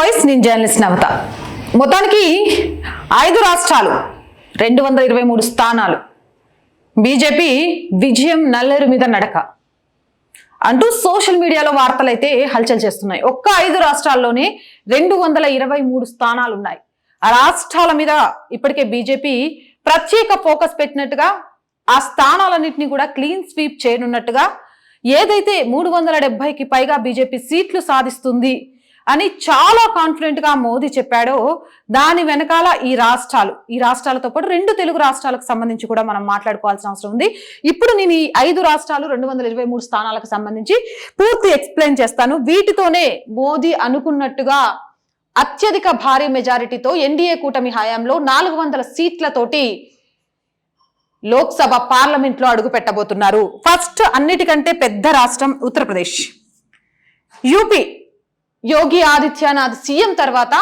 Voice, నేను journalist నవత. మొత్తానికి 5 రాష్ట్రాలు 223 స్థానాలు, బీజేపీ విజయం నల్లేరు మీద నడక అంటూ సోషల్ మీడియాలో వార్తలు అయితే హల్చల్ చేస్తున్నాయి. ఒక్క 5 రాష్ట్రాల్లోనే 223 స్థానాలు ఉన్నాయి. ఆ రాష్ట్రాల మీద ఇప్పటికే బీజేపీ ప్రత్యేక ఫోకస్ పెట్టినట్టుగా, ఆ స్థానాలన్నింటినీ కూడా క్లీన్ స్వీప్ చేయనున్నట్టుగా, ఏదైతే 370కి పైగా బీజేపీ సీట్లు సాధిస్తుంది అని చాలా కాన్ఫిడెంట్ గా మోదీ చెప్పాడో, దాని వెనకాల ఈ రాష్ట్రాలతో పాటు 2 తెలుగు రాష్ట్రాలకు సంబంధించి కూడా మనం మాట్లాడుకోవాల్సిన అవసరం ఉంది. ఇప్పుడు నేను ఈ 5 రాష్ట్రాలు 223 స్థానాలకు సంబంధించి పూర్తి ఎక్స్ప్లెయిన్ చేస్తాను. వీటితోనే మోదీ అనుకున్నట్టుగా అత్యధిక భారీ మెజారిటీతో ఎన్డీఏ కూటమి హయాంలో 400 సీట్లతోటి లోక్సభ పార్లమెంట్ లో అడుగు పెట్టబోతున్నారు. ఫస్ట్ అన్నిటికంటే పెద్ద రాష్ట్రం ఉత్తరప్రదేశ్. యూపీ యోగి ఆదిత్యనాథ్ సీఎం తర్వాత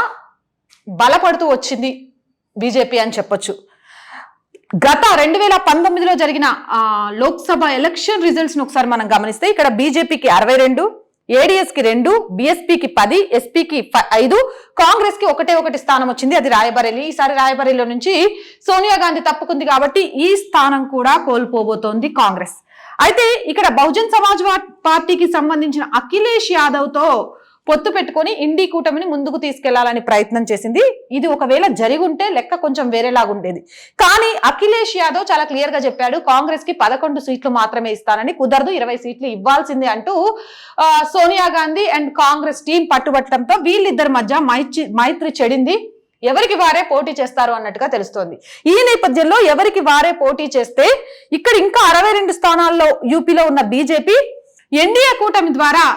బలపడుతూ వచ్చింది బీజేపీ అని చెప్పొచ్చు. గత 2019లో జరిగిన లోక్సభ ఎలక్షన్ రిజల్ట్స్ ను ఒకసారి మనం గమనిస్తే, ఇక్కడ బీజేపీకి 62, ఏడీఎస్ కి 2, బీఎస్పీకి 10, ఎస్పీకి 5, కాంగ్రెస్ కి ఒకటే స్థానం వచ్చింది, అది రాయబరేలీ. ఈసారి రాయబరేలీలో నుంచి సోనియా గాంధీ తప్పుకుంది కాబట్టి ఈ స్థానం కూడా కోల్పోబోతోంది కాంగ్రెస్. అయితే ఇక్కడ బహుజన్ సమాజ్ పార్టీకి సంబంధించిన అఖిలేష్ యాదవ్ తో పొత్తు పెట్టుకొని ఇండి కూటమిని ముందుకు తీసుకెళ్లాలని ప్రయత్నం చేసింది. ఇది ఒకవేళ జరిగుంటే లెక్క కొంచెం వేరేలాగుండేది. కానీ అఖిలేష్ యాదవ్ చాలా క్లియర్ గా చెప్పాడు, కాంగ్రెస్ కి 11 సీట్లు మాత్రమే ఇస్తానని, కుదరదు 20 సీట్లు ఇవ్వాల్సిందే అంటూ సోనియా గాంధీ అండ్ కాంగ్రెస్ టీం పట్టుబట్టడంతో వీళ్ళిద్దరి మధ్య మైత్రి చెడింది. ఎవరికి వారే పోటీ చేస్తారు అన్నట్టుగా తెలుస్తోంది. ఈ నేపథ్యంలో ఎవరికి వారే పోటీ చేస్తే ఇక్కడ ఇంకా 62 స్థానాల్లో యూపీలో ఉన్న బీజేపీ ఎన్డీఏ కూటమి ద్వారా,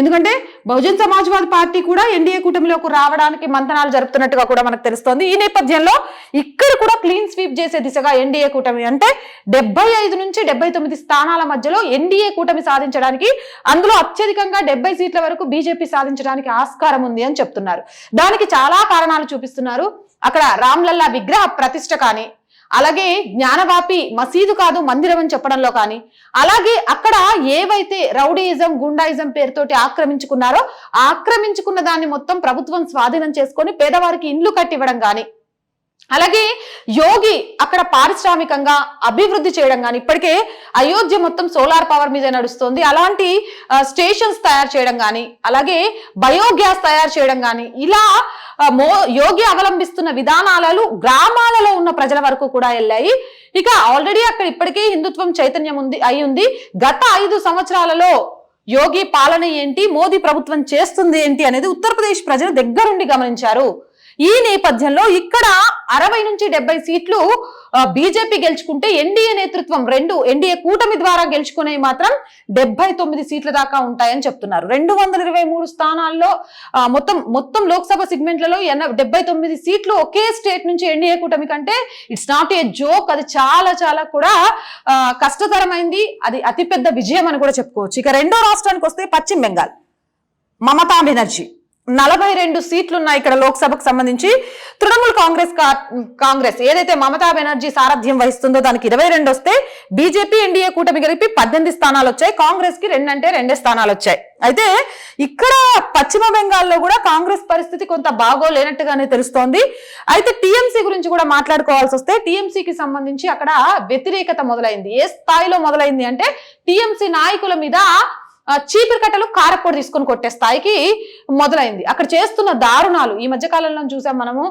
ఎందుకంటే బహుజన్ సమాజ్వాదీ పార్టీ కూడా ఎన్డీఏ కూటమిలోకి రావడానికి మంతనాలు జరుపుతున్నట్టుగా కూడా మనకు తెలుస్తోంది. ఈ నేపథ్యంలో ఇక్కడ కూడా క్లీన్ స్వీప్ చేసే దిశగా ఎన్డీఏ కూటమి, అంటే 75 నుంచి 79 స్థానాల మధ్యలో ఎన్డీఏ కూటమి సాధించడానికి, అందులో అత్యధికంగా 70 సీట్ల వరకు బీజేపీ సాధించడానికి ఆస్కారం ఉంది అని చెప్తున్నారు. దానికి చాలా కారణాలు చూపిస్తున్నారు. అక్కడ రామ్లల్లా విగ్రహ ప్రతిష్ఠ కానీ, అలాగే జ్ఞానవాపి మసీదు కాదు మందిరం అని చెప్పడంలో కానీ, అలాగే అక్కడ ఏవైతే రౌడీయిజం గుండాయిజం పేరుతోటి ఆక్రమించుకున్నారో ఆక్రమించుకున్న దాన్ని మొత్తం ప్రభుత్వం స్వాధీనం చేసుకొని పేదవారికి ఇండ్లు కట్టివ్వడం కానీ, అలాగే యోగి అక్కడ పారిశ్రామికంగా అభివృద్ధి చేయడం కానీ, ఇప్పటికే అయోధ్య మొత్తం సోలార్ పవర్ మీద నడుస్తుంది, అలాంటి స్టేషన్స్ తయారు చేయడం కానీ, అలాగే బయోగ్యాస్ తయారు చేయడం కానీ, ఇలా యోగి అవలంబిస్తున్న విధానాలు గ్రామాలలో ఉన్న ప్రజల వరకు కూడా వెళ్ళాయి. ఇక ఆల్రెడీ అక్కడ ఇప్పటికే హిందుత్వం చైతన్యం ఉంది. గత 5 సంవత్సరాలలో యోగి పాలన ఏంటి, మోదీ ప్రభుత్వం చేస్తుంది ఏంటి అనేది ఉత్తరప్రదేశ్ ప్రజలు దగ్గరుండి గమనించారు. ఈ నేపథ్యంలో ఇక్కడ 60 నుంచి 70 సీట్లు బీజేపీ గెలుచుకుంటే, ఎన్డీఏ నేతృత్వం ఎన్డీఏ కూటమి ద్వారా గెలుచుకునే మాత్రం 79 సీట్ల దాకా ఉంటాయని చెప్తున్నారు. 223 స్థానాల్లో మొత్తం లోక్సభ సెగ్మెంట్లలో 79 సీట్లు ఒకే స్టేట్ నుంచి ఎన్డీఏ కూటమి కంటే ఇట్స్ నాట్ ఏ జోక్. అది చాలా చాలా కూడా కష్టతరమైంది. అది అతిపెద్ద విజయం అని కూడా చెప్పుకోవచ్చు. ఇక రెండో రాష్ట్రానికి వస్తే పశ్చిమ బెంగాల్, మమతా బెనర్జీ 42 సీట్లు ఉన్నాయి ఇక్కడ లోక్సభకు సంబంధించి. తృణమూల్ కాంగ్రెస్ ఏదైతే మమతా బెనర్జీ సారథ్యం వహిస్తుందో దానికి 22 వస్తే, బీజేపీ ఎన్డీఏ కూటమి కలిపి 18 స్థానాలు వచ్చాయి. కాంగ్రెస్ కి 2 అంటే 2 స్థానాలు వచ్చాయి. అయితే ఇక్కడ పశ్చిమ బెంగాల్లో కూడా కాంగ్రెస్ పరిస్థితి కొంత బాగోలేనట్టుగానే తెలుస్తోంది. అయితే టీఎంసీ గురించి కూడా మాట్లాడుకోవాల్సి వస్తే, టీఎంసీకి సంబంధించి అక్కడ వ్యతిరేకత మొదలైంది. ఏ స్థాయిలో మొదలైంది అంటే, టీఎంసీ నాయకుల మీద చీపురు కట్టలు కారపొడి తీసుకొని కొట్టే స్థాయికి మొదలైంది. అక్కడ చేస్తున్న దారుణాలు ఈ మధ్య కాలంలో చూసాం మనము.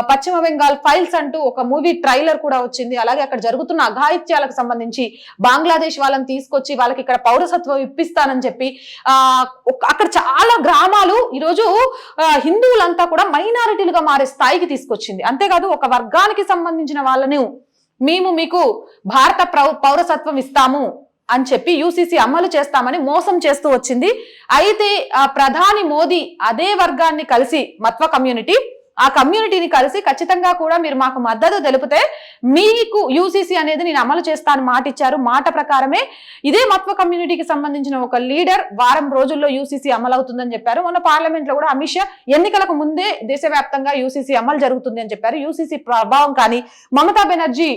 పశ్చిమ బెంగాల్ ఫైల్స్ అంటూ ఒక మూవీ ట్రైలర్ కూడా వచ్చింది. అలాగే అక్కడ జరుగుతున్న అఘాయిత్యాలకు సంబంధించి బంగ్లాదేశ్ వాళ్ళని తీసుకొచ్చి వాళ్ళకి ఇక్కడ పౌరసత్వం ఇప్పిస్తానని చెప్పి అక్కడ చాలా గ్రామాలు ఈరోజు హిందువులంతా కూడా మైనారిటీలుగా మారే స్థాయికి తీసుకొచ్చింది. అంతేకాదు ఒక వర్గానికి సంబంధించిన వాళ్ళని మీకు భారత పౌరసత్వం ఇస్తాము అని చెప్పి యూసీసీ అమలు చేస్తామని మోసం చేస్తూ వచ్చింది. అయితే ప్రధాని మోదీ అదే వర్గాన్ని కలిసి మత్వ కమ్యూనిటీ ఆ కమ్యూనిటీని కలిసి ఖచ్చితంగా కూడా మీరు మాకు మద్దతు తెలిపితే మీకు యూసీసీ అనేది నేను అమలు చేస్తాను మాట ఇచ్చారు. మాట ప్రకారమే ఇదే మత్వ కమ్యూనిటీకి సంబంధించిన ఒక లీడర్ వారం రోజుల్లో యూసీసీ అమలు అవుతుందని చెప్పారు. మొన్న పార్లమెంట్ లో కూడా అమిత్ షా ఎన్నికలకు ముందే దేశవ్యాప్తంగా యూసీసీ అమలు జరుగుతుంది అని చెప్పారు. యూసీసీ ప్రభావం కానీ మమతా బెనర్జీ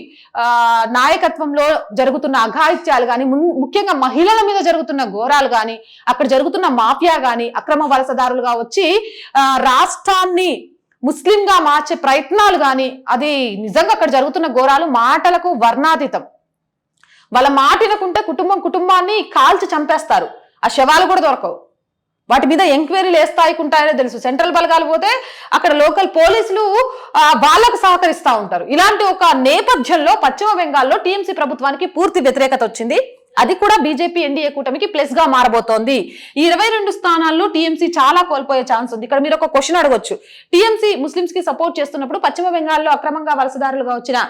నాయకత్వంలో జరుగుతున్న అఘాయిత్యాలు కానీ, ముఖ్యంగా మహిళల మీద జరుగుతున్న ఘోరాలు కానీ, అక్కడ జరుగుతున్న మాఫియా కానీ, అక్రమ వలసదారులుగా వచ్చి రాష్ట్రాన్ని ముస్లింగా మార్చే ప్రయత్నాలు కానీ, అది నిజంగా అక్కడ జరుగుతున్న ఘోరాలు మాటలకు వర్ణాతీతం. వాళ్ళ మాట వినకుంటే కుటుంబాన్ని కాల్చి చంపేస్తారు. ఆ శవాలు కూడా దొరకవు. వాటి మీద ఎంక్వైరీలు ఏ స్థాయికి ఉంటాయో తెలుసు. సెంట్రల్ బలగాలు పోతే అక్కడ లోకల్ పోలీసులు వాళ్ళకు సహకరిస్తూ ఉంటారు. ఇలాంటి ఒక నేపథ్యంలో పశ్చిమ బెంగాల్లో టీఎంసీ ప్రభుత్వానికి పూర్తి వ్యతిరేకత వచ్చింది. అది కూడా బీజేపీ ఎన్డీఏ కూటమికి ప్లస్ గా మారబోతోంది. ఈ 22 స్థానాల్లో టీఎంసీ చాలా కోల్పోయే ఛాన్స్ ఉంది. ఇక్కడ మీరు ఒక క్వశ్చన్ అడగొచ్చు, టీఎంసీ ముస్లింస్ కి సపోర్ట్ చేస్తున్నప్పుడు పశ్చిమ బెంగాల్లో అక్రమంగా వలసదారులుగా వచ్చిన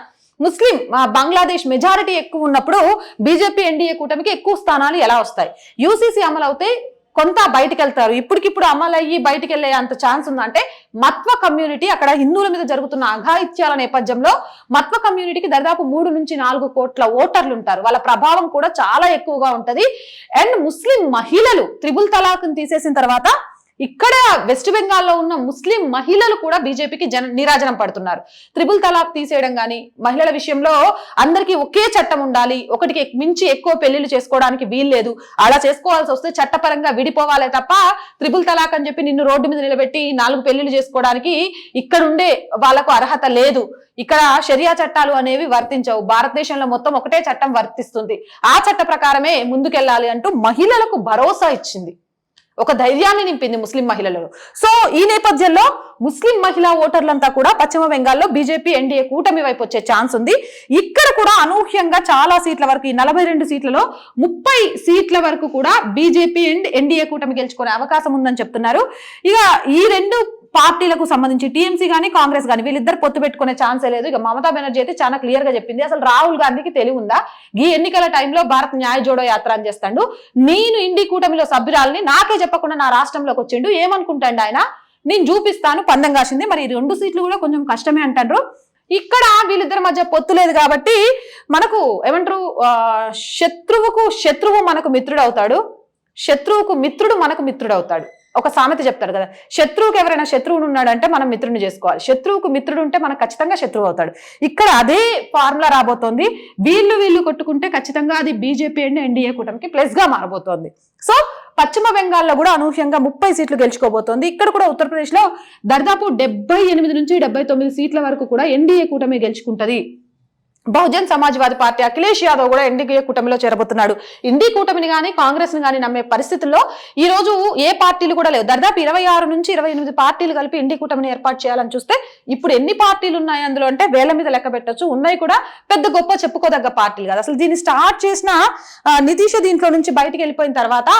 ముస్లిం బంగ్లాదేశ్ మెజారిటీ ఎక్కువ ఉన్నప్పుడు బీజేపీ ఎన్డీఏ కూటమికి ఎక్కువ స్థానాలు ఎలా వస్తాయి? యూసీసీ అమలు అవుతే కొంత బయటికి వెళ్తారు. ఇప్పటికిప్పుడు అమలు అయ్యి బయటికి వెళ్లే అంత ఛాన్స్ ఉందంటే మత్వ కమ్యూనిటీ అక్కడ హిందువుల మీద జరుగుతున్న అఘాయిత్యాల నేపథ్యంలో మత్వ కమ్యూనిటీకి దాదాపు 3 నుంచి 4 కోట్ల ఓటర్లు ఉంటారు. వాళ్ళ ప్రభావం కూడా చాలా ఎక్కువగా ఉంటది. అండ్ ముస్లిం మహిళలు త్రిబుల్ తలాక్ని తీసేసిన తర్వాత ఇక్కడ వెస్ట్ బెంగాల్లో ఉన్న ముస్లిం మహిళలు కూడా బీజేపీకి నీరాజనం పడుతున్నారు. త్రిబుల్ తలాక్ తీసేయడం కానీ, మహిళల విషయంలో అందరికీ ఒకే చట్టం ఉండాలి, ఒకటికి మించి ఎక్కువ పెళ్లిళ్ళు చేసుకోవడానికి వీల్లేదు, అలా చేసుకోవాల్సి వస్తే చట్టపరంగా విడిపోవాలే తప్ప త్రిబుల్ తలాక్ అని చెప్పి నిన్ను రోడ్డు మీద నిలబెట్టి 4 పెళ్లిళ్ళు చేసుకోవడానికి ఇక్కడ ఉండే వాళ్లకు అర్హత లేదు. ఇక్కడ షరియా చట్టాలు అనేవి వర్తించవు. భారతదేశంలో మొత్తం ఒకటే చట్టం వర్తిస్తుంది. ఆ చట్ట ప్రకారమే ముందుకెళ్లాలి అంటూ మహిళలకు భరోసా ఇచ్చింది, ఒక ధైర్యాన్ని నింపింది ముస్లిం మహిళలను. సో ఈ నేపథ్యంలో ముస్లిం మహిళా ఓటర్లంతా కూడా పశ్చిమ బెంగాల్లో బీజేపీ ఎన్డీఏ కూటమి వైపు వచ్చే ఛాన్స్ ఉంది. ఇక్కడ కూడా అనూహ్యంగా చాలా సీట్ల వరకు, ఈ 42 సీట్లలో 30 సీట్ల వరకు కూడా బీజేపీ అండ్ ఎన్డీఏ కూటమి గెలుచుకునే అవకాశం ఉందని చెప్తున్నారు. ఇక ఈ 2 పార్టీలకు సంబంధించి టీఎంసీ గానీ కాంగ్రెస్ గానీ వీళ్ళిద్దరు పొత్తు పెట్టుకునే ఛాన్సే లేదు. ఇక మమతా బెనర్జీ అయితే చాలా క్లియర్ గా చెప్పింది, అసలు రాహుల్ గాంధీకి తెలివి ఉందా, ఈ ఎన్నికల టైంలో భారత్ న్యాయ జోడో యాత్ర అని చేస్తాడు, నేను ఇండి కూటమిలో సభ్యురాలని నాకే చెప్పకుండా నా రాష్ట్రంలోకి వచ్చిండు, ఏమనుకుంటాడు ఆయన, నేను చూపిస్తాను, పందెం కాసింది. మరి 2 సీట్లు కూడా కొంచెం కష్టమే అంటారు. ఇక్కడ వీళ్ళిద్దరి మధ్య పొత్తు లేదు కాబట్టి మనకు ఏమంటారు, శత్రువుకు శత్రువు మనకు మిత్రుడు అవుతాడు, శత్రువుకు మిత్రుడు మనకు మిత్రుడు అవుతాడు. ఒక సామెత చెప్తారు కదా, శత్రువుకి ఎవరైనా శత్రువును ఉన్నాడంటే మనం మిత్రుడిని చేసుకోవాలి, శత్రువుకు మిత్రుడు ఉంటే మనకు ఖచ్చితంగా శత్రువు అవుతాడు. ఇక్కడ అదే ఫార్ములా రాబోతోంది. వీళ్ళు కొట్టుకుంటే ఖచ్చితంగా అది బీజేపీ అండ్ ఎన్డీఏ కూటమికి ప్లస్ గా మారబోతోంది. సో పశ్చిమ బెంగాల్లో కూడా అనూహ్యంగా 30 సీట్లు గెలుచుకోబోతోంది. ఇక్కడ కూడా ఉత్తరప్రదేశ్ లో దాదాపు 78 నుంచి 79 సీట్ల వరకు కూడా ఎన్డీఏ కూటమి గెలుచుకుంటది. బహుజన్ సమాజ్వాదీ పార్టీ అఖిలేష్ యాదవ్ కూడా ఎన్డీఏ కూటమిలో చేరబోతున్నాడు. ఇండి కూటమిని కానీ కాంగ్రెస్ ని కానీ నమ్మే పరిస్థితుల్లో ఈ రోజు ఏ పార్టీలు కూడా లేవు. దాదాపు 26 నుంచి 28 పార్టీలు కలిపి ఇండి కూటమిని ఏర్పాటు చేయాలని చూస్తే ఇప్పుడు ఎన్ని పార్టీలు ఉన్నాయి అందులో అంటే వేల మీద లెక్క పెట్టచ్చు. ఉన్నాయి కూడా పెద్ద గొప్ప చెప్పుకోదగ్గ పార్టీలు కాదు. అసలు దీన్ని స్టార్ట్ చేసిన నితీష్ దీంట్లో నుంచి బయటికి వెళ్ళిపోయిన తర్వాత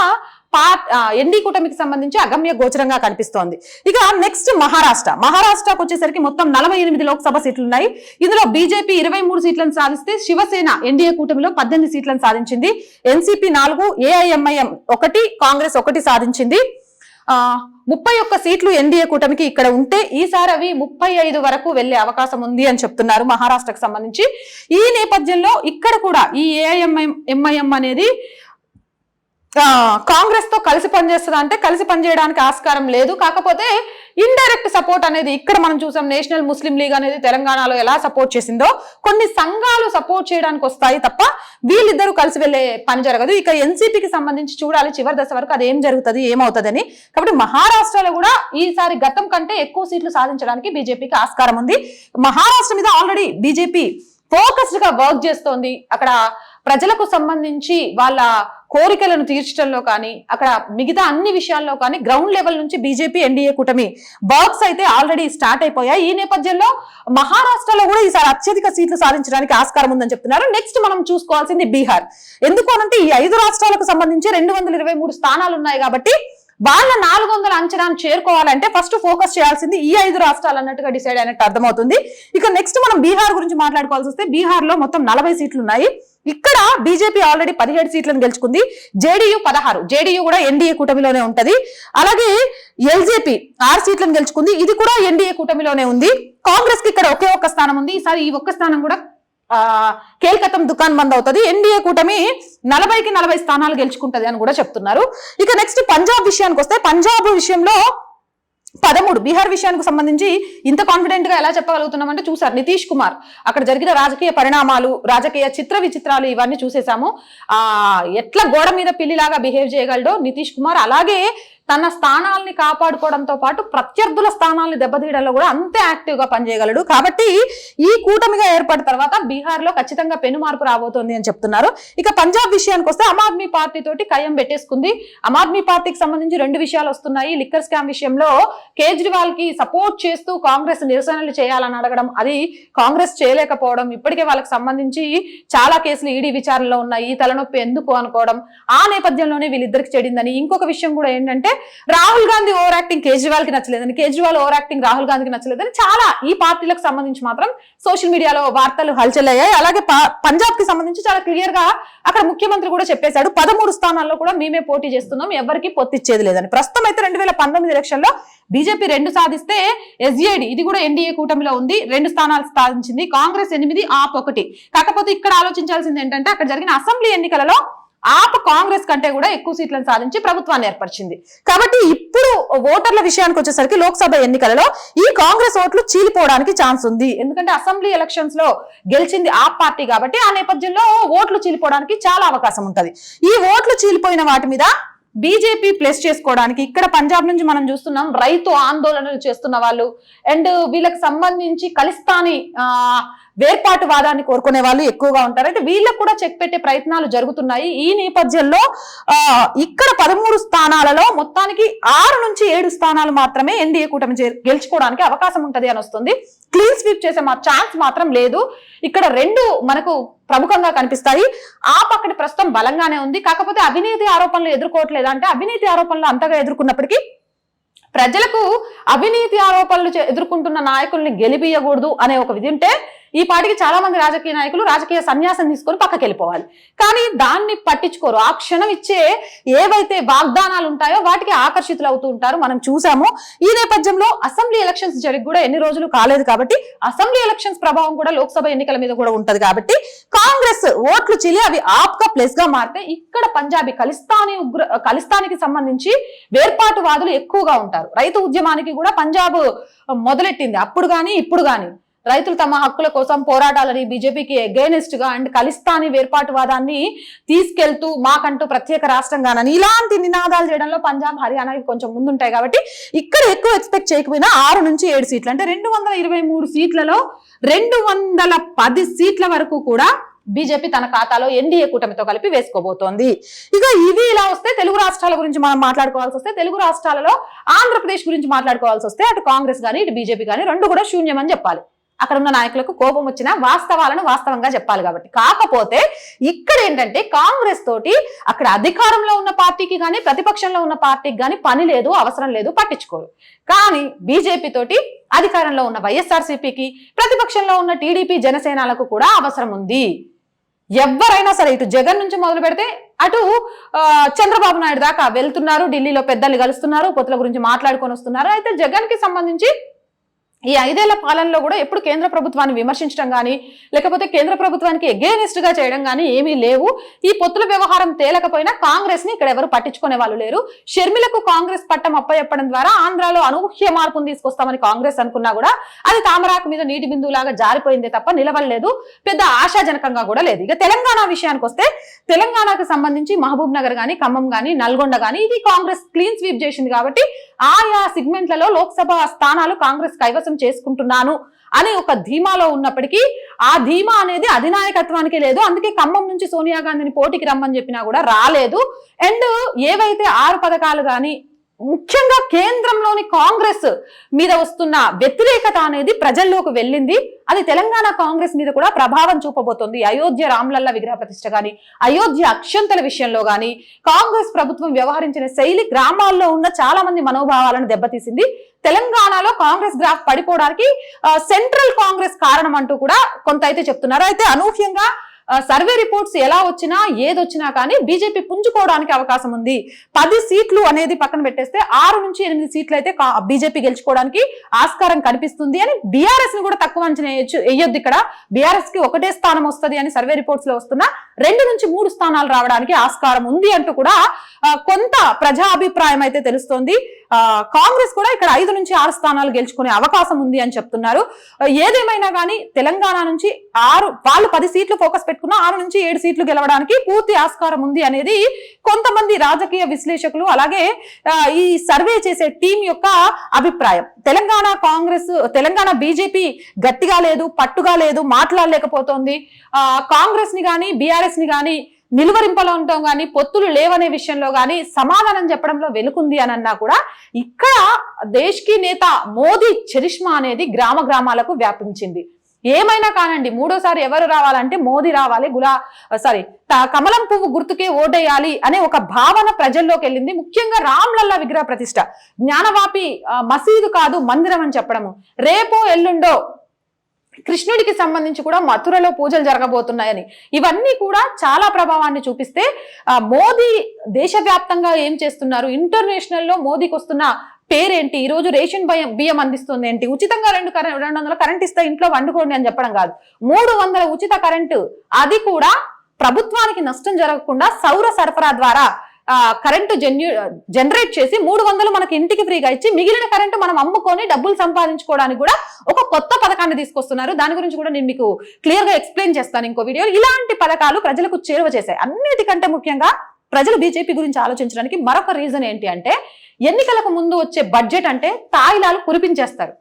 ఎన్డీ కూటమికి సంబంధించి అగమ్య గోచరంగా కనిపిస్తోంది. ఇక నెక్స్ట్ మహారాష్ట్రకు వచ్చేసరికి మొత్తం 48 లోక్సభ సీట్లు ఉన్నాయి. ఇందులో బీజేపీ 23 సీట్లను సాధిస్తే శివసేన ఎన్డీఏ కూటమిలో 18 సీట్లను సాధించింది. ఎన్సీపీ 4, ఏఐఎంఐఎం 1, కాంగ్రెస్ 1 సాధించింది. 31 సీట్లు ఎన్డీఏ కూటమికి ఇక్కడ ఉంటే ఈసారి అవి 35 వరకు వెళ్లే అవకాశం ఉంది అని చెప్తున్నారు మహారాష్ట్రకు సంబంధించి. ఈ నేపథ్యంలో ఇక్కడ కూడా ఈ ఏఐఎంఐఎం అనేది కాంగ్రెస్ తో కలిసి పనిచేస్తుందా అంటే కలిసి పనిచేయడానికి ఆస్కారం లేదు. కాకపోతే ఇండైరెక్ట్ సపోర్ట్ అనేది ఇక్కడ మనం చూసాం. నేషనల్ ముస్లిం లీగ్ అనేది తెలంగాణలో ఎలా సపోర్ట్ చేసిందో కొన్ని సంఘాలు సపోర్ట్ చేయడానికి వస్తాయి తప్ప వీళ్ళిద్దరూ కలిసి వెళ్లే పని జరగదు. ఇక ఎన్సీపీకి సంబంధించి చూడాలి చివరి దశ వరకు అది ఏం జరుగుతుంది ఏమవుతుందని. కాబట్టి మహారాష్ట్రలో కూడా ఈసారి గతం కంటే ఎక్కువ సీట్లు సాధించడానికి బీజేపీకి ఆస్కారం ఉంది. మహారాష్ట్ర మీద ఆల్రెడీ బీజేపీ ఫోకస్డ్ గా వర్క్ చేస్తోంది. అక్కడ ప్రజలకు సంబంధించి వాళ్ళ కోరికలను తీర్చడంలో కానీ అక్కడ మిగతా అన్ని విషయాల్లో కానీ గ్రౌండ్ లెవెల్ నుంచి బీజేపీ ఎన్డీఏ కూటమి వర్క్స్ అయితే ఆల్రెడీ స్టార్ట్ అయిపోయాయి. ఈ నేపథ్యంలో మహారాష్ట్రలో కూడా ఈసారి అత్యధిక సీట్లు సాధించడానికి ఆస్కారం ఉందని చెప్తున్నారు. నెక్స్ట్ మనం చూసుకోవాల్సింది బీహార్. ఎందుకు అనంటే ఈ 5 రాష్ట్రాలకు సంబంధించి 223 స్థానాలు ఉన్నాయి కాబట్టి వాళ్ళ 400 అంచనాను చేరుకోవాలంటే ఫస్ట్ ఫోకస్ చేయాల్సింది ఈ 5 రాష్ట్రాలు అన్నట్టుగా డిసైడ్ అయినట్టు అర్థమవుతుంది. ఇక నెక్స్ట్ మనం బీహార్ గురించి మాట్లాడుకోవాల్సి వస్తే బీహార్ లో మొత్తం 40 సీట్లు ఉన్నాయి. ఇక్కడ బీజేపీ ఆల్రెడీ 17 సీట్లను గెలుచుకుంది, జేడీయూ 16. జేడీయూ కూడా ఎన్డీఏ కూటమిలోనే ఉంటది. అలాగే ఎల్జేపీ 6 సీట్లను గెలుచుకుంది, ఇది కూడా ఎన్డీఏ కూటమిలోనే ఉంది. కాంగ్రెస్ కి ఇక్కడ ఒకే ఒక్క స్థానం ఉంది. ఈసారి ఈ ఒక్క స్థానం కూడా కేల్కతం దుకాన్ బంద్ అవుతుంది. ఎన్డీఏ కూటమి 40కి 40 స్థానాలు గెలుచుకుంటది అని కూడా చెప్తున్నారు. ఇక నెక్స్ట్ పంజాబ్ విషయానికి వస్తే పంజాబ్ విషయంలో 13. బీహార్ విషయానికి సంబంధించి ఇంత కాన్ఫిడెంట్ గా ఎలా చెప్పగలుగుతున్నాం అంటే చూసారు నితీష్ కుమార్ అక్కడ జరిగిన రాజకీయ పరిణామాలు, రాజకీయ చిత్ర విచిత్రాలు ఇవన్నీ చూసేసాము. ఎట్లా గోడ మీద పిల్లిలాగా బిహేవ్ చేయగలడో నితీష్ కుమార్, అలాగే తన స్థానాల్ని కాపాడుకోవడంతో పాటు ప్రత్యర్థుల స్థానాల్ని దెబ్బతీయడంలో కూడా అంతే యాక్టివ్ గా పనిచేయగలడు. కాబట్టి ఈ కూటమిగా ఏర్పడిన తర్వాత బీహార్ లో ఖచ్చితంగా పెను మార్పు రాబోతోంది అని చెప్తున్నారు. ఇక పంజాబ్ విషయానికి వస్తే ఆమ్ ఆద్మీ పార్టీ తోటి కయ్యం పెట్టేసుకుంది. ఆమ్ ఆద్మీ పార్టీకి సంబంధించి 2 విషయాలు వస్తున్నాయి. లిక్కర్ స్కామ్ విషయంలో కేజ్రీవాల్ కి సపోర్ట్ చేస్తూ కాంగ్రెస్ నిరసనలు చేయాలని అడగడం, అది కాంగ్రెస్ చేయలేకపోవడం, ఇప్పటికే వాళ్ళకి సంబంధించి చాలా కేసులు ఈడీ విచారణలో ఉన్నాయి, తలనొప్పి ఎందుకు అనుకోవడం, ఆ నేపథ్యంలోనే వీళ్ళిద్దరికి చెడిందని. ఇంకొక విషయం కూడా ఏంటంటే రాహుల్ గాంధీ ఓవర్ యాక్టింగ్ కేజ్రీవాల్ కి నచ్చలేదని, కేజ్రీవాల్ ఓవర్ యాక్టింగ్ రాహుల్ గాంధీకి నచ్చలేదని చాలా ఈ పార్టీలకు సంబంధించి మాత్రం సోషల్ మీడియాలో వార్తలు హల్చల్ అయ్యాయి. అలాగే పంజాబ్ కి సంబంధించి చాలా క్లియర్ గా అక్కడ ముఖ్యమంత్రి కూడా చెప్పేశాడు, 13 స్థానాల్లో కూడా మేమే పోటీ చేస్తున్నాం, ఎవరికి పొత్తిచ్చేది లేదని. ప్రస్తుతం అయితే 2019 ఎలక్షన్ లో బీజేపీ 2 సాధిస్తే ఎస్జేడీ ఇది కూడా ఎన్డీఏ కూటమిలో ఉంది, 2 స్థానాలు సాధించింది. కాంగ్రెస్ 8, ఆప్ 1. కాకపోతే ఇక్కడ ఆలోచించాల్సింది ఏంటంటే అక్కడ జరిగిన అసెంబ్లీ ఎన్నికలలో ఆప్ కాంగ్రెస్ కంటే కూడా ఎక్కువ సీట్లను సాధించి ప్రభుత్వాన్ని ఏర్పరిచింది. కాబట్టి ఇప్పుడు ఓటర్ల విషయానికి వచ్చేసరికి లోక్సభ ఎన్నికలలో ఈ కాంగ్రెస్ ఓట్లు చీలిపోవడానికి ఛాన్స్ ఉంది. ఎందుకంటే అసెంబ్లీ ఎలక్షన్స్ లో గెలిచింది ఆప్ పార్టీ కాబట్టి ఆ నేపథ్యంలో ఓట్లు చీలిపోవడానికి చాలా అవకాశం ఉంటది. ఈ ఓట్లు చీలిపోయిన వాటి మీద బీజేపీ ప్లస్ చేసుకోవడానికి ఇక్కడ పంజాబ్ నుంచి మనం చూస్తున్నాం రైతు ఆందోళనలు చేస్తున్న వాళ్ళు అండ్ వీళ్ళకి సంబంధించి ఖలిస్తానీ వేర్పాటు వాదాన్ని కోరుకునే వాళ్ళు ఎక్కువగా ఉంటారు. అయితే వీళ్ళకు కూడా చెక్ పెట్టే ప్రయత్నాలు జరుగుతున్నాయి. ఈ నేపథ్యంలో ఇక్కడ 13 స్థానాలలో మొత్తానికి 6 నుంచి 7 స్థానాలు మాత్రమే ఎన్డీఏ కూటమి గెలుచుకోవడానికి అవకాశం ఉంటది అని వస్తుంది. క్లీన్ స్వీప్ చేసే ఛాన్స్ మాత్రం లేదు. ఇక్కడ 2 మనకు ప్రముఖంగా కనిపిస్తాయి. ఆ పక్కన ప్రస్తుతం బలంగానే ఉంది. కాకపోతే అవినీతి ఆరోపణలు ఎదుర్కోవట్లేదు. అంటే అవినీతి ఆరోపణలు అంతగా ఎదుర్కొన్నప్పటికీ ప్రజలకు అవినీతి ఆరోపణలు ఎదుర్కొంటున్న నాయకుల్ని గెలిపియకూడదు అనే ఒక విధి ఉంటే ఈ పార్టీకి చాలా మంది రాజకీయ నాయకులు రాజకీయ సన్యాసం తీసుకొని పక్కకి వెళ్ళిపోవాలి. కానీ దాన్ని పట్టించుకోరు. ఆ క్షణం ఇచ్చే ఏవైతే వాగ్దానాలు ఉంటాయో వాటికి ఆకర్షితులు అవుతూ ఉంటారు. మనం చూసాము. ఈ నేపథ్యంలో అసెంబ్లీ ఎలక్షన్స్ జరిగి కూడా ఎన్ని రోజులు కాలేదు కాబట్టి అసెంబ్లీ ఎలక్షన్స్ ప్రభావం కూడా లోక్సభ ఎన్నికల మీద కూడా ఉంటది. కాబట్టి కాంగ్రెస్ ఓట్లు చిలి అవి ఆప్ గా ప్లస్ గా మారితే ఇక్కడ పంజాబీ ఖలిస్తానికి సంబంధించి వేర్పాటువాదులు ఎక్కువగా ఉంటారు. రైతు ఉద్యమానికి కూడా పంజాబ్ మొదలెట్టింది. అప్పుడు గాని ఇప్పుడు గాని రైతులు తమ హక్కుల కోసం పోరాటాలని బీజేపీకి అగైనెస్ట్ గా అండ్ ఖలిస్తానీ వేర్పాటువాదాన్ని తీసుకెళ్తూ మాకంటూ ప్రత్యేక రాష్ట్రంగానని ఇలాంటి నినాదాలు చేయడంలో పంజాబ్ హర్యానాకి కొంచెం ముందుంటాయి. కాబట్టి ఇక్కడ ఎక్కువ ఎక్స్పెక్ట్ చేయకపోయినా 6 నుంచి 7 సీట్లు అంటే 223 సీట్లలో 210 సీట్ల వరకు కూడా బీజేపీ తన ఖాతాలో ఎన్డీఏ కూటమితో కలిపి వేసుకోబోతోంది. ఇక ఇవి ఇలా వస్తే తెలుగు రాష్ట్రాల గురించి మనం మాట్లాడుకోవాల్సి వస్తే తెలుగు రాష్ట్రాలలో ఆంధ్రప్రదేశ్ గురించి మాట్లాడుకోవాల్సి వస్తే అటు కాంగ్రెస్ కానీ ఇటు బీజేపీ కానీ 2 కూడా శూన్యమని చెప్పాలి. అక్కడ ఉన్న నాయకులకు కోపం వచ్చినా వాస్తవాలను వాస్తవంగా చెప్పాలి కాబట్టి. కాకపోతే ఇక్కడ ఏంటంటే కాంగ్రెస్ తోటి అక్కడ అధికారంలో ఉన్న పార్టీకి కానీ ప్రతిపక్షంలో ఉన్న పార్టీకి కానీ పని లేదు, అవసరం లేదు, పట్టించుకోరు. కానీ బీజేపీ తోటి అధికారంలో ఉన్న వైఎస్ఆర్సీపీకి ప్రతిపక్షంలో ఉన్న టీడీపీ జనసేనలకు కూడా అవసరం ఉంది. ఎవరైనా సరే ఇటు జగన్ నుంచి మొదలు పెడితే అటు చంద్రబాబు నాయుడు దాకా వెళ్తున్నారు. ఢిల్లీలో పెద్దలు కలుస్తున్నారు, పొత్తుల గురించి మాట్లాడుకొని వస్తున్నారు. అయితే జగన్ కి సంబంధించి ఈ 5 ఏళ్ల పాలనలో కూడా ఎప్పుడు కేంద్ర ప్రభుత్వాన్ని విమర్శించడం కానీ లేకపోతే కేంద్ర ప్రభుత్వానికి అగైనెస్ట్ గా చేయడం కానీ ఏమీ లేవు. ఈ పొత్తుల వ్యవహారం తేలకపోయినా కాంగ్రెస్ ని ఇక్కడ ఎవరు పట్టించుకునే వాళ్ళు లేరు. షర్మిలకు కాంగ్రెస్ పట్టం అప్పచెప్పడం ద్వారా ఆంధ్రాలో అనూహ్య మార్పును తీసుకొస్తామని కాంగ్రెస్ అనుకున్నా కూడా అది తామరాకు మీద నీటి బిందువులాగా జారిపోయిందే తప్ప నిలవలేదు. పెద్ద ఆశాజనకంగా కూడా లేదు. ఇక తెలంగాణ విషయానికి వస్తే తెలంగాణకు సంబంధించి మహబూబ్ నగర్ గానీ ఖమ్మం గానీ నల్గొండ గానీ ఇది కాంగ్రెస్ క్లీన్ స్వీప్ చేసింది కాబట్టి ఆయా సిగ్మెంట్లలో లోక్సభ స్థానాలు కాంగ్రెస్ కైవసం చేసుకుంటున్నాను అని ఒక ధీమాలో ఉన్నప్పటికీ ఆ ధీమా అనేది అధినాయకత్వానికి లేదు. అందుకే ఖమ్మం నుంచి సోనియా గాంధీని పోటీకి రమ్మని చెప్పినా కూడా రాలేదు. అండ్ ఏవైతే 6 పథకాలు కానీ ముఖ్యంగా కేంద్రంలోని కాంగ్రెస్ మీద వస్తున్న వ్యతిరేకత అనేది ప్రజల్లోకి వెళ్ళింది. అది తెలంగాణ కాంగ్రెస్ మీద కూడా ప్రభావం చూపబోతోంది. అయోధ్య రామ్లల్ల విగ్రహ ప్రతిష్ఠ గాని, అయోధ్య అక్షంతల విషయంలో గాని కాంగ్రెస్ ప్రభుత్వం వ్యవహరించిన శైలి గ్రామాల్లో ఉన్న చాలా మంది మనోభావాలను దెబ్బతీసింది. తెలంగాణలో కాంగ్రెస్ గ్రాఫ్ పడిపోవడానికి సెంట్రల్ కాంగ్రెస్ కారణం అంటూ కూడా కొంత అయితే చెప్తున్నారు. అయితే అనూహ్యంగా సర్వే రిపోర్ట్స్ ఎలా వచ్చినా ఏదొచ్చినా కానీ బీజేపీ పుంజుకోవడానికి అవకాశం ఉంది. 10 సీట్లు అనేది పక్కన పెట్టేస్తే 6 నుంచి 8 సీట్లు అయితే బీజేపీ గెలుచుకోవడానికి ఆస్కారం కనిపిస్తుంది అని బీఆర్ఎస్ ని కూడా తక్కువ అంచనా వేయొద్దు. ఇక్కడ బీఆర్ఎస్ కి ఒకటే స్థానం వస్తుంది అని సర్వే రిపోర్ట్స్ లో వస్తున్నా 2 నుంచి 3 స్థానాలు రావడానికి ఆస్కారం ఉంది అంటూ కూడా కొంత ప్రజా అభిప్రాయం అయితే తెలుస్తోంది. కాంగ్రెస్ కూడా ఇక్కడ 5 నుంచి 6 స్థానాలు గెలుచుకునే అవకాశం ఉంది అని చెప్తున్నారు. ఏదేమైనా కానీ తెలంగాణ నుంచి వాళ్ళు 10 సీట్లు ఫోకస్ పెట్టుకున్న 6 నుంచి 7 సీట్లు గెలవడానికి పూర్తి ఆస్కారం ఉంది అనేది కొంతమంది రాజకీయ విశ్లేషకులు అలాగే ఈ సర్వే చేసే టీం యొక్క అభిప్రాయం. తెలంగాణ బీజేపీ గట్టిగా లేదు, పట్టుగా లేదు, మాట్లాడలేకపోతోంది. కాంగ్రెస్ ని గాని బీఆర్ఎస్ ని గాని నిలువరింపలో ఉండటం కానీ పొత్తులు లేవనే విషయంలో కానీ సమాధానం చెప్పడంలో వెనుకుంది అని అన్నా కూడా ఇక్కడ దేశ్కి నేత మోదీ చరిష్మా అనేది గ్రామాలకు వ్యాపించింది. ఏమైనా కానండి మూడోసారి ఎవరు రావాలంటే మోదీ రావాలి, కమలం పువ్వు గుర్తుకే ఓటేయాలి అనే ఒక భావన ప్రజల్లోకి వెళ్ళింది. ముఖ్యంగా రామ్లల్లా విగ్రహ ప్రతిష్ఠ జ్ఞానవాపి మసీదు కాదు మందిరం అని చెప్పడము, రేపో ఎల్లుండో కృష్ణుడికి సంబంధించి కూడా మథురలో పూజలు జరగబోతున్నాయని ఇవన్నీ కూడా చాలా ప్రభావాన్ని చూపిస్తే మోదీ దేశవ్యాప్తంగా ఏం చేస్తున్నారు, ఇంటర్నేషనల్ లో మోదీకి వస్తున్న పేరేంటి, ఈ రోజు రేషన్ బియ్యం అందిస్తుంది ఏంటి, ఉచితంగా 200 కరెంట్ ఇస్తే ఇంట్లో వండుకోండి అని చెప్పడం కాదు, 300 ఉచిత కరెంటు, అది కూడా ప్రభుత్వానికి నష్టం జరగకుండా సౌర సరఫరా ద్వారా కరెంటు జనరేట్ చేసి 300 మనకి ఇంటికి ఫ్రీగా ఇచ్చి మిగిలిన కరెంటు మనం అమ్ముకొని డబ్బులు సంపాదించుకోవడానికి కూడా ఒక కొత్త పథకాన్ని తీసుకొస్తున్నారు. దాని గురించి కూడా నేను మీకు క్లియర్ గా ఎక్స్ప్లెయిన్ చేస్తాను ఇంకో వీడియో. ఇలాంటి పథకాలు ప్రజలకు చేరువ చేశాయి. అన్నిటికంటే ముఖ్యంగా ప్రజలు బీజేపీ గురించి ఆలోచించడానికి మరొక రీజన్ ఏంటి అంటే ఎన్నికలకు ముందు వచ్చే బడ్జెట్ అంటే తాయిలాలు కురిపించేస్తారు.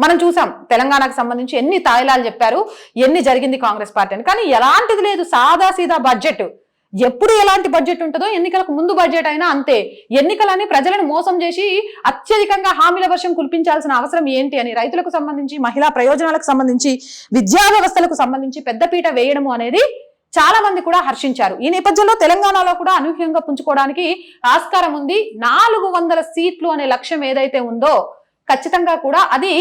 మనం చూసాం తెలంగాణకు సంబంధించి ఎన్ని తాయిలాలు చెప్పారు, ఎన్ని జరిగింది కాంగ్రెస్ పార్టీ అని. కానీ ఎలాంటిది లేదు, సాదా సీదా బడ్జెట్. ఎప్పుడు ఎలాంటి బడ్జెట్ ఉంటుందో ఎన్నికలకు ముందు బడ్జెట్ అయినా అంతే. ఎన్నికలని ప్రజలను మోసం చేసి అత్యధికంగా హామీల వర్షం కురిపించాల్సిన అవసరం ఏంటి అని రైతులకు సంబంధించి, మహిళా ప్రయోజనాలకు సంబంధించి, విద్యా వ్యవస్థలకు సంబంధించి పెద్దపీట వేయడము అనేది చాలా మంది కూడా హర్షించారు. ఈ నేపథ్యంలో తెలంగాణలో కూడా అనూహ్యంగా పుంజుకోవడానికి ఆస్కారం ఉంది. 400 సీట్లు అనే లక్ష్యం ఏదైతే ఉందో ఖచ్చితంగా కూడా అది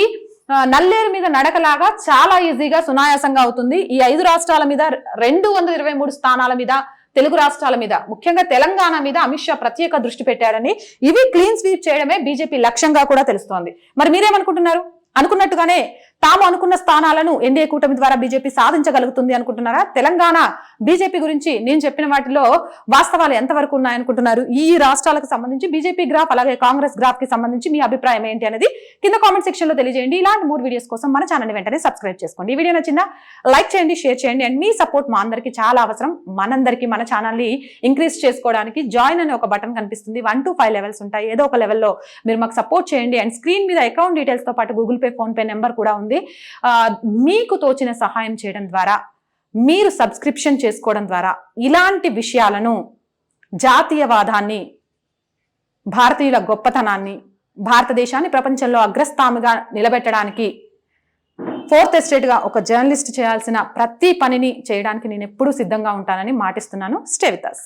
నల్లేరు మీద నడకలాగా చాలా ఈజీగా సునాయాసంగా అవుతుంది. ఈ 5 రాష్ట్రాల మీద 223 స్థానాల మీద, తెలుగు రాష్ట్రాల మీద ముఖ్యంగా తెలంగాణ మీద అమిత్ షా ప్రత్యేక దృష్టి పెట్టారని, ఇవి క్లీన్ స్వీప్ చేయడమే బీజేపీ లక్ష్యంగా కూడా తెలుస్తోంది. మరి మీరేమనుకుంటున్నారు? అనుకున్నట్టుగానే తాము అనుకున్న స్థానాలను ఎన్డీఏ కూటమి ద్వారా బీజేపీ సాధించగలుగుతుంది అనుకుంటున్నారా? తెలంగాణ బీజేపీ గురించి నేను చెప్పిన వాటిలో వాస్తవాలు ఎంతవరకు ఉన్నాయనుకుంటున్నారు? ఈ రాష్ట్రాలకు సంబంధించి బీజేపీ గ్రాఫ్ అలాగే కాంగ్రెస్ గ్రాఫ్ కి సంబంధించి మీ అభిప్రాయం ఏంటి అనేది కింద కామెంట్ సెక్షన్ లో తెలియజేయండి. ఇలాంటి 3 వీడియోస్ కోసం మన ఛానల్ వెంటనే సబ్స్క్రైబ్ చేసుకోండి. ఈ వీడియో నచ్చిందా లైక్ చేయండి, షేర్ చేయండి. అండ్ మీ సపోర్ట్ మా అందరికీ చాలా అవసరం. మనందరికీ మన ఛానల్ ని ఇంక్రీజ్ చేసుకోవడానికి జాయిన్ అనే ఒక బటన్ కనిపిస్తుంది. 1 to 5 లెవెల్స్ ఉంటాయి. ఏదో ఒక లెవెల్లో మీరు మాకు సపోర్ట్ చేయండి. అండ్ స్క్రీన్ మీద అకౌంట్ డీటెయిల్స్ తో పాటు Google pay, phone pay number కూడా ఉంది. మీకు తోచిన సహాయం చేయడం ద్వారా, మీరు సబ్స్క్రిప్షన్ చేసుకోవడం ద్వారా ఇలాంటి విషయాలను, జాతీయవాదాన్ని, భారతీయుల గొప్పతనాన్ని, భారతదేశాన్ని ప్రపంచంలో అగ్రస్థానంగా నిలబెట్టడానికి 4th ఎస్టేట్ గా ఒక జర్నలిస్ట్ చేయాల్సిన ప్రతి పనిని చేయడానికి నేను ఎప్పుడూ సిద్ధంగా ఉంటానని మాటిస్తున్నాను. Stay with us.